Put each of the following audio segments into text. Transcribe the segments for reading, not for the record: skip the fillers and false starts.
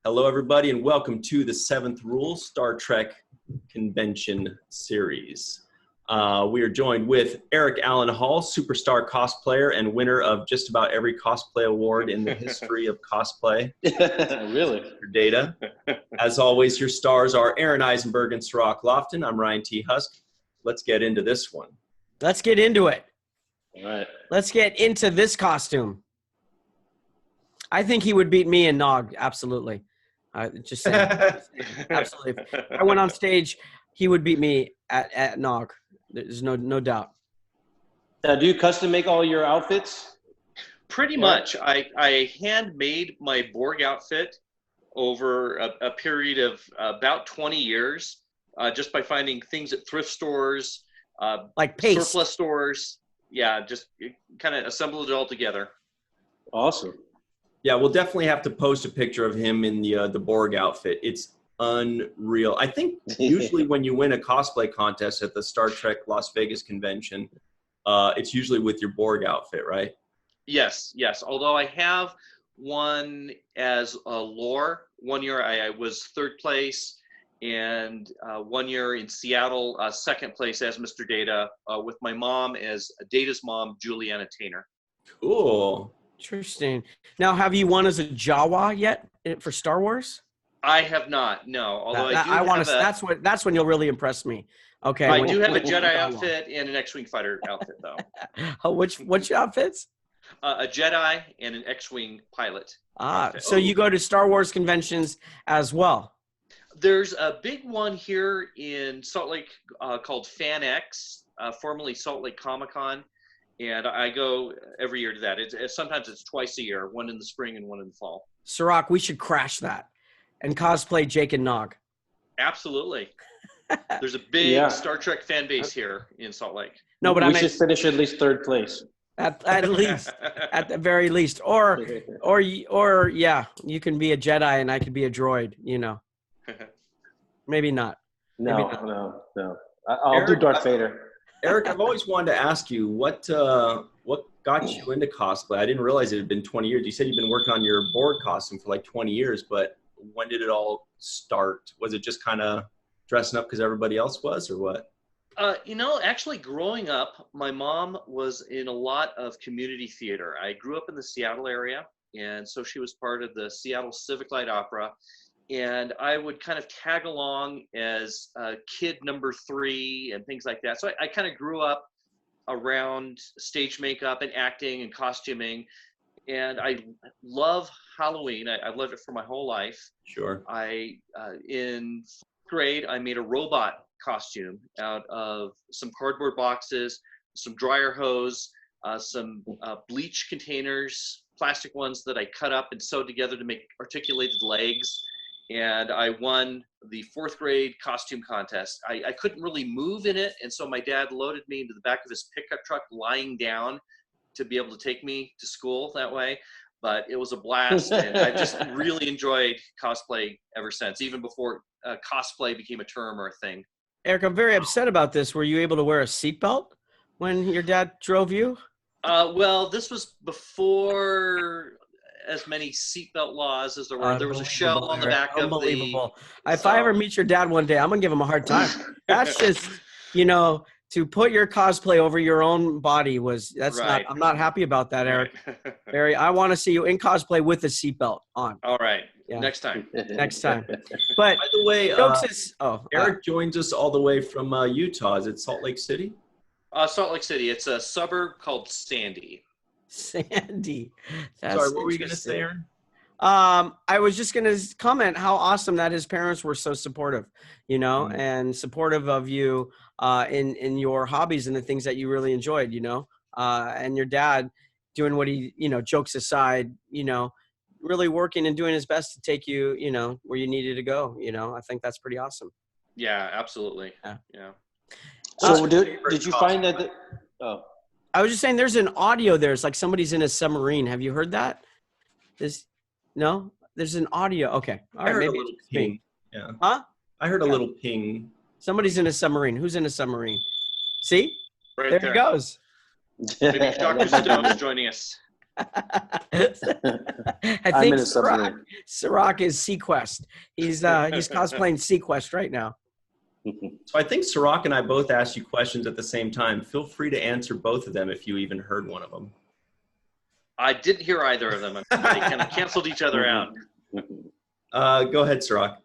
Hello, everybody, and welcome to the 7th Rule Star Trek Convention Series. We are joined with Eric Allan Hall, superstar cosplayer and winner of just about every cosplay award in the history of cosplay. Really? Your data. As always, your stars are Aaron Eisenberg and Sirach Lofton. I'm Ryan T. Husk. Let's get into this one. Let's get into it. All right. Let's get into this costume. I think he would beat me in Nog. Absolutely. Just saying. Absolutely. If I went on stage, he would beat me at Nog. There's no doubt. Now, do you custom make all your outfits? Pretty much. I handmade my Borg outfit over a period of about 20 years, just by finding things at thrift stores, like paste. surplus stores. Yeah, just kind of assembled it all together. Awesome. Yeah, we'll definitely have to post a picture of him in the Borg outfit. It's unreal. I think usually when you win a cosplay contest at the Star Trek Las Vegas convention, it's usually with your Borg outfit, right? Yes. Although I have won as a lore. 1 year I was 3rd place, and 1 year in Seattle, 2nd place as Mr. Data, with my mom as Data's mom, Juliana Tainer. Cool. Interesting. Now, have you won as a Jawa yet for Star Wars? I have not, no. Although that's when you'll really impress me. Okay. I do have a Jedi outfit and an X-Wing fighter outfit, though. Oh, which outfits? A Jedi and an X-Wing pilot. Outfit. So you go to Star Wars conventions as well? There's a big one here in Salt Lake called Fan X, formerly Salt Lake Comic-Con. And I go every year to that. Sometimes it's twice a year, one in the spring and one in the fall. Sirach, we should crash that and cosplay Jake and Nog. Absolutely. There's a big Star Trek fan base here in Salt Lake. No, but we should finish at least 3rd place. At least, at the very least, or yeah, you can be a Jedi and I could be a droid. You know, maybe not. No. I'll do Darth Vader. Eric, I've always wanted to ask you what got you into cosplay. I didn't realize it had been 20 years. You said you've been working on your Borg costume for like 20 years, but when did it all start? Was it just kind of dressing up because everybody else was, or what? Actually growing up, my mom was in a lot of community theater. I grew up in the Seattle area, and so she was part of the Seattle Civic Light Opera. And I would kind of tag along as kid number 3 and things like that. So I kind of grew up around stage makeup and acting and costuming. And I love Halloween. I've loved it for my whole life. Sure. In 4th grade, I made a robot costume out of some cardboard boxes, some dryer hose, some bleach containers, plastic ones that I cut up and sewed together to make articulated legs. And I won the 4th grade costume contest. I couldn't really move in it, and so my dad loaded me into the back of his pickup truck lying down to be able to take me to school that way. But it was a blast, and I just really enjoyed cosplay ever since, even before cosplay became a term or a thing. Eric, I'm very upset about this. Were you able to wear a seatbelt when your dad drove you? Well, this was before as many seatbelt laws as there were. There was a shell on the back of the... Unbelievable. If I ever meet your dad one day, I'm going to give him a hard time. That's just, to put your cosplay over your own body right. I'm not happy about that, Eric. Right. Barry, I want to see you in cosplay with a seatbelt on. All right. Yeah. Next time. Next time. But by the way, Eric joins us all the way from Utah. Is it Salt Lake City? Salt Lake City. It's a suburb called Sandy. Sandy. Sorry, what were you going to say, Aaron? I was just going to comment how awesome that his parents were so supportive, and supportive of you in your hobbies and the things that you really enjoyed, and your dad doing what he, jokes aside, really working and doing his best to take you, where you needed to go. I think that's pretty awesome. Yeah, absolutely. Yeah. So did you find that? I was just saying there's an audio there. It's like somebody's in a submarine. Have you heard that? No? There's an audio. Okay. All right. I heard maybe a little ping. Yeah. Huh? I heard a little ping. Somebody's in a submarine. Who's in a submarine? See? Right there he goes. Maybe Dr. Stone is joining us. I think Sirach is Sequest. He's cosplaying Sequest right now. So I think Sirach and I both asked you questions at the same time. Feel free to answer both of them if you even heard one of them. I didn't hear either of them. They kind of canceled each other out. Go ahead, Sirach.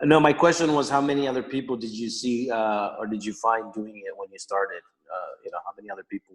No, my question was, how many other people did you see or did you find doing it when you started? How many other people,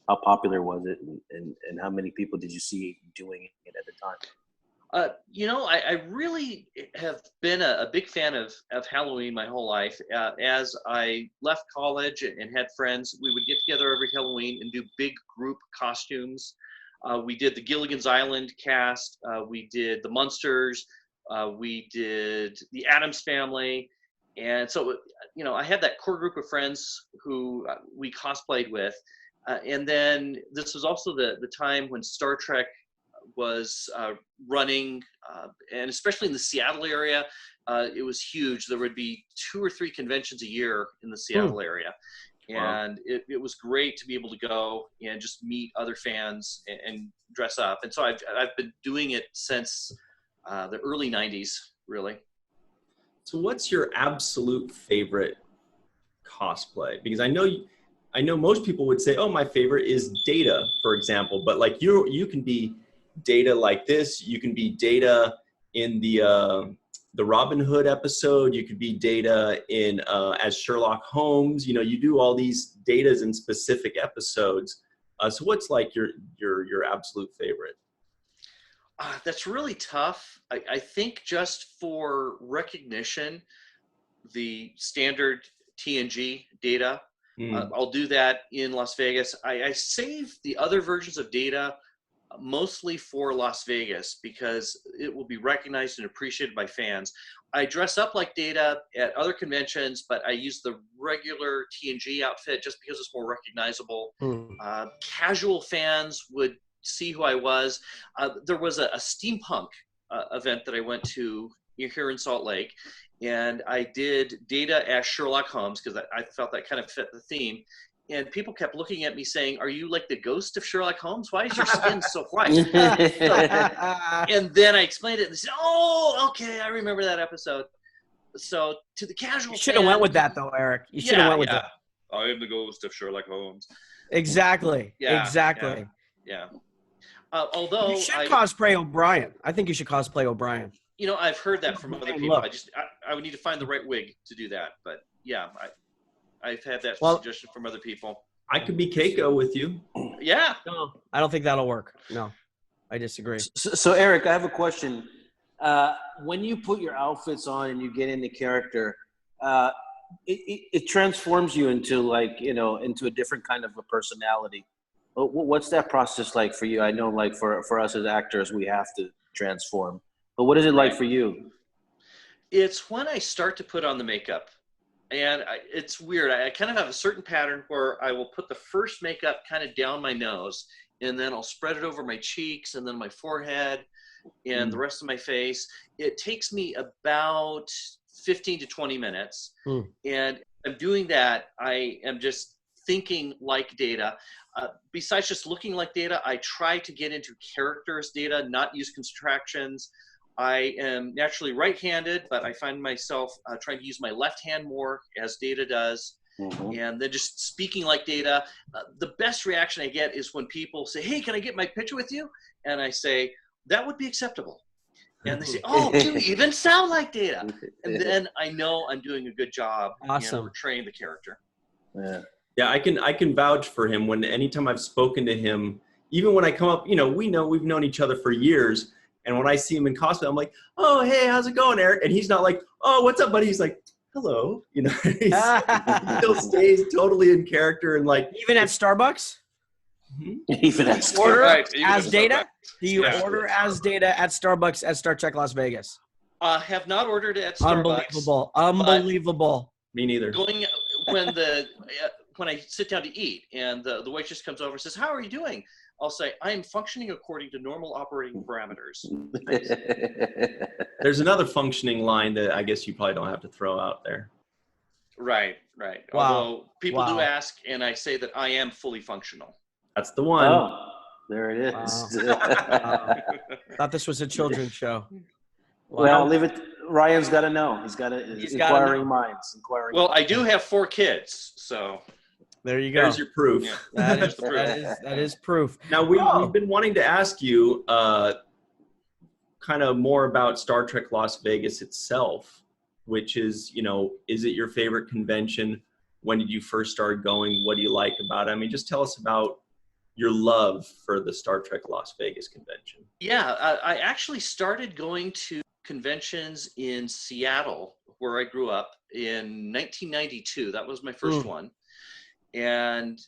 how popular was it, and how many people did you see doing it at the time? I really have been a big fan of Halloween my whole life. As I left college and had friends, we would get together every Halloween and do big group costumes. We did the Gilligan's Island cast. We did the Munsters. We did the Addams Family. And so, I had that core group of friends who we cosplayed with. And then this was also the time when Star Trek was running, and especially in the Seattle area, it was huge. There would be 2 or 3 conventions a year in the Seattle area. And it was great to be able to go and just meet other fans and dress up. And so I've been doing it since the early 90s, really. So what's your absolute favorite cosplay? Because I know most people would say, oh, my favorite is Data, for example. But like you can be Data like this. You can be Data in the Robin Hood episode. You could be Data in as Sherlock Holmes. You do all these Datas in specific episodes. So what's like your absolute favorite? That's really tough. I think just for recognition, the standard TNG Data, I'll do that in Las Vegas. I save the other versions of Data mostly for Las Vegas because it will be recognized and appreciated by fans. I dress up like Data at other conventions, but I use the regular TNG outfit just because it's more recognizable. Casual fans would see who I was. There was a steampunk event that I went to here in Salt Lake, and I did Data as Sherlock Holmes because I felt that kind of fit the theme. And people kept looking at me saying, "Are you like the ghost of Sherlock Holmes? Why is your skin so white?" And then I explained it, and they said, "Oh, okay, I remember that episode." So to the casual, you should have went with that though, Eric. You should have went with that. I am the ghost of Sherlock Holmes. Exactly. Exactly. Yeah. Although you should cosplay O'Brien. I think you should cosplay O'Brien. I've heard that from other people. I would need to find the right wig to do that. But yeah, I've had that suggestion from other people. I could be Keiko with you. Yeah. No, I don't think that'll work. No, I disagree. So Eric, I have a question. When you put your outfits on and you get into character, it transforms you into into a different kind of a personality. What's that process like for you? I know like for us as actors, we have to transform. But what is it like for you? It's when I start to put on the makeup. And it's weird. I kind of have a certain pattern where I will put the first makeup kind of down my nose, and then I'll spread it over my cheeks and then my forehead and the rest of my face. It takes me about 15 to 20 minutes. And I'm doing that. I am just thinking like Data. Besides just looking like Data, I try to get into character as Data, not use contractions. I am naturally right-handed, but I find myself trying to use my left hand more as Data does. And then just speaking like Data. The best reaction I get is when people say, "Hey, can I get my picture with you?" And I say, "That would be acceptable." And they say, "Oh, you even sound like Data." And then I know I'm doing a good job portraying the character. Yeah, I can vouch for him. Anytime I've spoken to him, even when I come up, we've known each other for years. And when I see him in cosplay, I'm like, "Oh, hey, how's it going, Eric?" And he's not like, "Oh, what's up, buddy?" He's like, "Hello." He still stays totally in character and like. Even at Starbucks? Even at Starbucks. As Data? Do you order as Data at Starbucks at Star Trek Las Vegas? Have not ordered at Starbucks. Unbelievable. Me neither. When I sit down to eat and the waitress comes over and says, "How are you doing?" I'll say, "I am functioning according to normal operating parameters." There's another functioning line that I guess you probably don't have to throw out there. Right. Wow. Although people do ask, and I say that I am fully functional. That's the one. There it is. Wow. Thought this was a children's show. Well, Wow. leave it. Ryan's got to know. He's got to. He's gotta Inquiring know. minds. Inquiring. Well, I do have 4 kids, so There you go. There's your proof. yeah. That There's is, the proof. that is proof. Now we've been wanting to ask you kind of more about Star Trek Las Vegas itself, which is, is it your favorite convention? When did you first start going? What do you like about it? I mean, just tell us about your love for the Star Trek Las Vegas convention. Yeah, I actually started going to conventions in Seattle, where I grew up, in 1992. That was my first one. And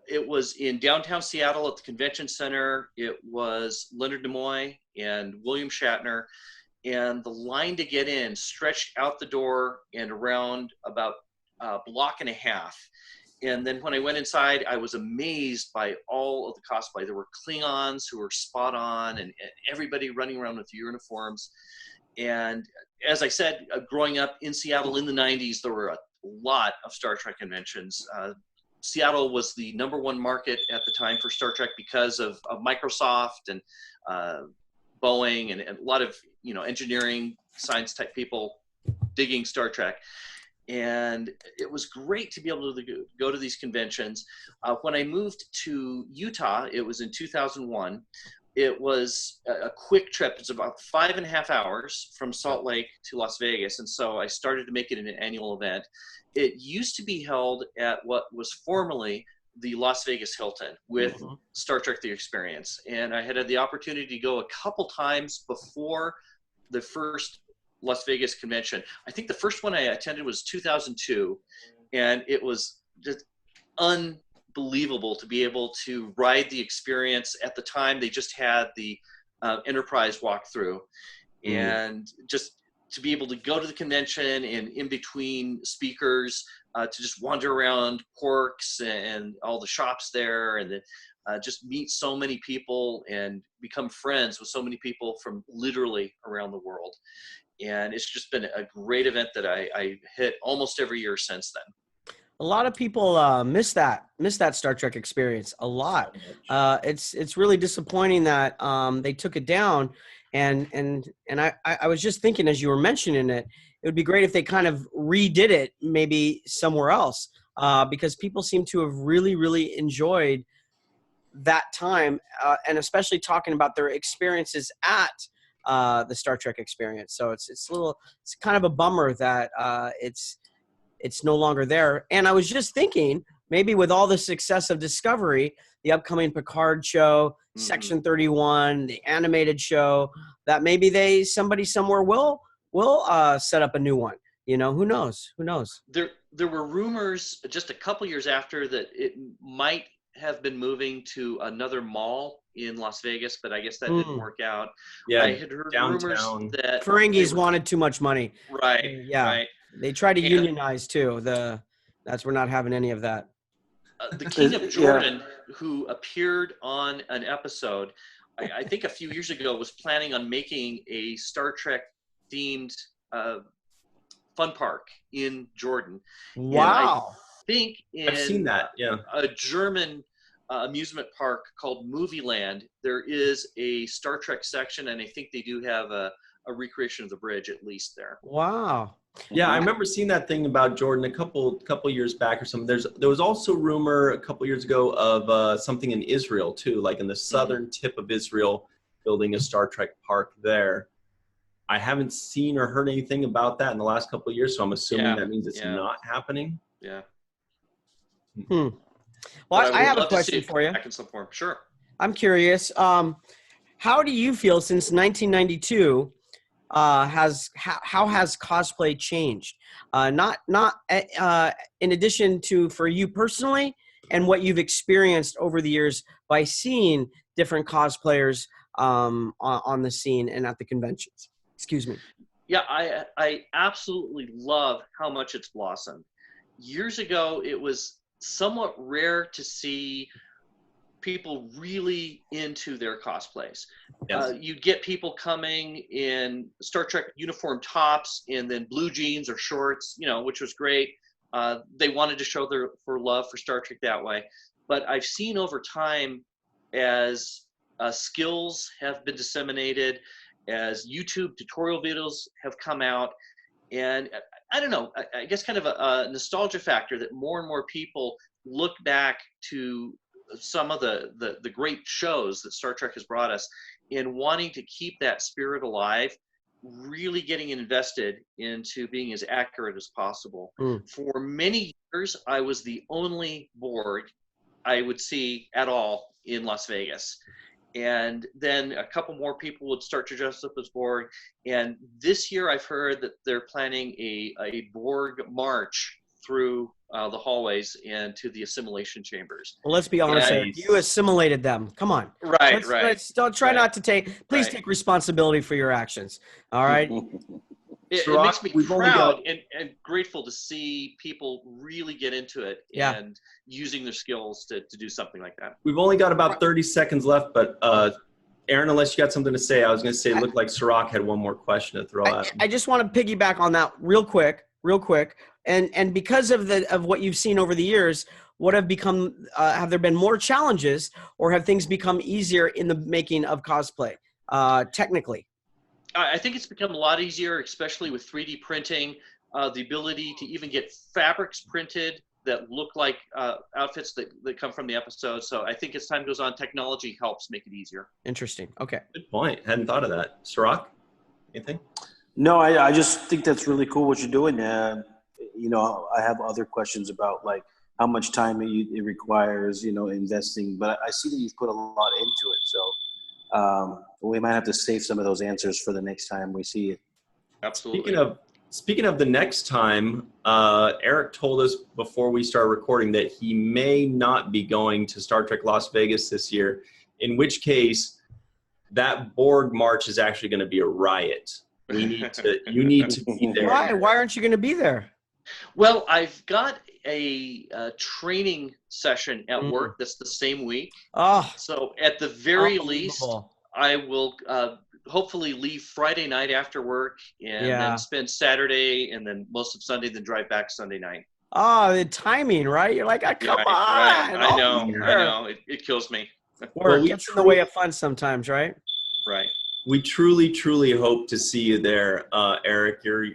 it was in downtown Seattle at the convention center. It was Leonard Nimoy and William Shatner. And the line to get in stretched out the door and around about a block and a half. And then when I went inside, I was amazed by all of the cosplay. There were Klingons who were spot on, and everybody running around with uniforms. And as I said, growing up in Seattle in the 90s, there were a lot of Star Trek conventions. Seattle was the #1 market at the time for Star Trek because of Microsoft and Boeing and a lot of engineering, science type people digging Star Trek. And it was great to be able to go to these conventions. When I moved to Utah, it was in 2001. It was a quick trip. It's about 5.5 hours from Salt Lake to Las Vegas. And so I started to make it an annual event. It used to be held at what was formerly the Las Vegas Hilton with Star Trek The Experience. And I had the opportunity to go a couple times before the first Las Vegas convention. I think the first one I attended was 2002, and it was just unbelievable to be able to ride the experience. At the time, they just had the Enterprise walkthrough, and just to be able to go to the convention and in between speakers, to just wander around Quarks and all the shops there, and then just meet so many people and become friends with so many people from literally around the world. And it's just been a great event that I hit almost every year since then. A lot of people miss that Star Trek experience a lot. It's really disappointing that they took it down. And I was just thinking, as you were mentioning it, it would be great if they kind of redid it maybe somewhere else, because people seem to have really, really enjoyed that time, and especially talking about their experiences at the Star Trek experience. So it's kind of a bummer that it's no longer there. And I was just thinking, maybe with all the success of Discovery, the upcoming Picard show, Section 31, the animated show, that maybe somebody somewhere will set up a new one. Who knows? There were rumors just a couple years after that it might have been moving to another mall in Las Vegas, but I guess that didn't work out. Yeah, I had heard downtown. rumors that Ferengis wanted too much money. Right. Yeah. Right. They tried to unionize too. We're not having any of that. The King of Jordan, who appeared on an episode, I think a few years ago, was planning on making a Star Trek themed fun park in Jordan. Wow. I think I've seen that. Yeah. A German amusement park called Movie Land, there is a Star Trek section, and I think they do have a recreation of the bridge at least there. Wow. Yeah, I remember seeing that thing about Jordan a couple years back or something. There was also rumor a couple years ago of something in Israel too, like in the southern tip of Israel, building a Star Trek park there. I haven't seen or heard anything about that in the last couple of years, so I'm assuming that means it's not happening. Yeah. Well, I have a question for you. Back in some form. Sure. I'm curious. How do you feel since 1992? How has cosplay changed? Not in addition to for you personally, and what you've experienced over the years by seeing different cosplayers on the scene and at the conventions. Excuse me. Yeah, I absolutely love how much it's blossomed. Years ago, it was somewhat rare to see people really into their cosplays. Yes. You'd get people coming in Star Trek uniform tops and then blue jeans or shorts, which was great. They wanted to show their love for Star Trek that way. But I've seen over time, as skills have been disseminated, as YouTube tutorial videos have come out. And I don't know, I guess kind of a nostalgia factor that more and more people look back to some of the great shows that Star Trek has brought us, in wanting to keep that spirit alive, really getting invested into being as accurate as possible. For many years, I was the only Borg I would see at all in Las Vegas. And then a couple more people would start to dress up as Borg. And this year I've heard that they're planning a Borg march through the hallways and to the assimilation chambers. Well, let's be honest, Eric. You assimilated them. Come on. Right. Let's don't try not to please take responsibility for your actions. All right. It makes me proud and grateful to see people really get into it and using their skills to do something like that. We've only got about 30 seconds left, but Aaron, unless you got something to say, I was going to say it looked like Sirach had one more question to throw out. I just want to piggyback on that real quick. And because of what you've seen over the years, what have there been more challenges, or have things become easier in the making of cosplay, technically? I think it's become a lot easier, especially with 3D printing, the ability to even get fabrics printed that look like outfits that come from the episode. So I think as time goes on, technology helps make it easier. Interesting. Okay. Good point. Hadn't thought of that. Sirach, anything? No, I just think that's really cool what you're doing. I have other questions about like how much time it requires, investing, but I see that you've put a lot into it. So we might have to save some of those answers for the next time we see it. Absolutely. Speaking of the next time, Eric told us before we started recording that he may not be going to Star Trek Las Vegas this year, in which case that Borg march is actually going to be a riot. You need to be there. Why aren't you going to be there? Well, I've got a training session at work that's the same week. So at the very least, I will hopefully leave Friday night after work and then spend Saturday and then most of Sunday, then drive back Sunday night. The timing, right? You're like, come on. Right. I know. It kills me. Work gets in the way of fun sometimes, right? Right. We truly, truly hope to see you there, Eric. You're,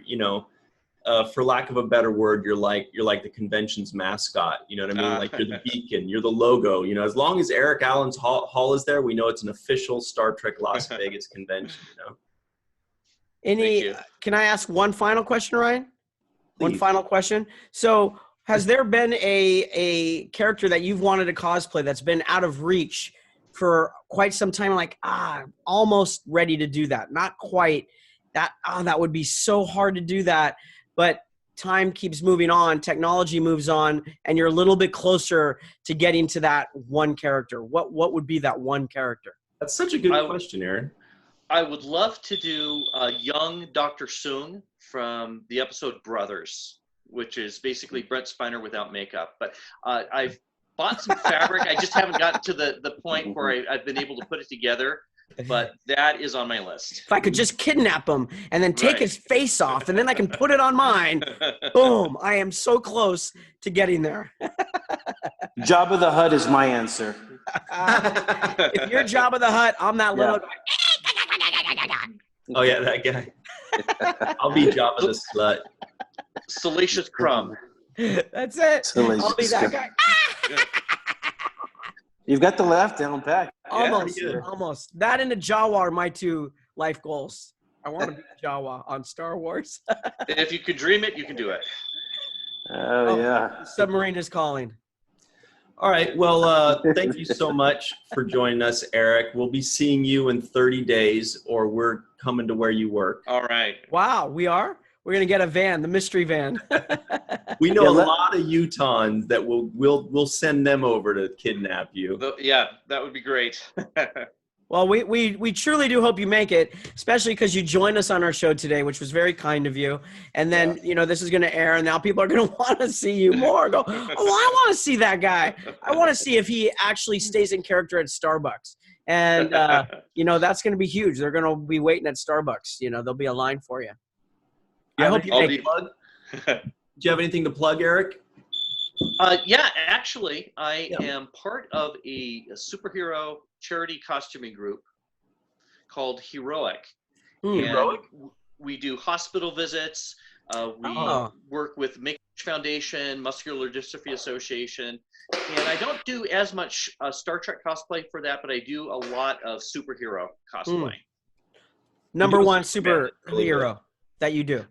for lack of a better word, you're like the convention's mascot. You know what I mean? Like you're the beacon, you're the logo. As long as Eric Allan's Hall is there, we know it's an official Star Trek Las Vegas convention. Can I ask one final question, Ryan? Please. One final question. So, has there been a character that you've wanted to cosplay that's been out of reach for quite some time? Like, almost ready to do that, not quite. That would be so hard to do that. But time keeps moving on, technology moves on, and you're a little bit closer to getting to that one character. What would be that one character? That's such a good question, Aaron. I would love to do a young Dr. Soong from the episode Brothers, which is basically Brent Spiner without makeup. But I've bought some fabric. I just haven't gotten to the point where I've been able to put it together. But that is on my list. If I could just kidnap him and then take his face off and then I can put it on mine. Boom. I am so close to getting there. Jabba the Hutt is my answer. If you're Jabba the Hutt, I'm that little guy. Oh, yeah, that guy. I'll be Jabba the Slut. Salacious Crumb. That's it. I'll be that guy. You've got the laugh down pat. Almost. That and the Jawa are my two life goals. I want to be a Jawa on Star Wars. If you can dream it, you can do it. Oh yeah. The submarine is calling. All right. Well, thank you so much for joining us, Eric. We'll be seeing you in 30 days, or we're coming to where you work. All right. Wow, we are? We're going to get a van, the mystery van. We know a lot of Utahns that we'll send them over to kidnap you. Yeah, that would be great. Well, we truly do hope you make it, especially because you joined us on our show today, which was very kind of you. And then, this is going to air, and now people are going to want to see you more. Go, I want to see that guy. I want to see if he actually stays in character at Starbucks. And, that's going to be huge. They're going to be waiting at Starbucks. There'll be a line for you. I hope you make it. Do you have anything to plug, Eric? Yeah, actually, I am part of a superhero charity costuming group called Heroic. And we do hospital visits. We work with Make Foundation, Muscular Dystrophy Association, and I don't do as much Star Trek cosplay for that, but I do a lot of superhero cosplay. Number one superhero that you do?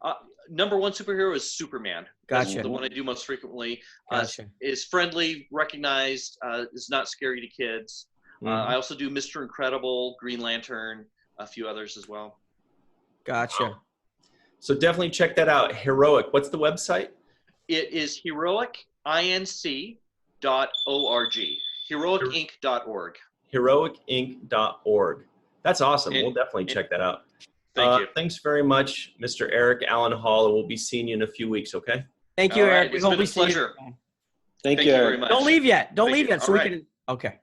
Number one superhero is Superman. Gotcha. That's the one I do most frequently. Gotcha. Is friendly, recognized, is not scary to kids. I also do Mr. Incredible, Green Lantern, a few others as well. Gotcha. So definitely check that out. Heroic. What's the website? It is heroicinc.org. Heroicinc.org. Heroicinc.org. That's awesome. We'll definitely check that out. Thank you. Thanks very much, Mr. Eric Allan Hall. We'll be seeing you in a few weeks, okay? Thank you, Eric. It's been a pleasure. Thank you very much. Don't leave yet. Don't Thank leave you. yet. So All we right. can. Okay.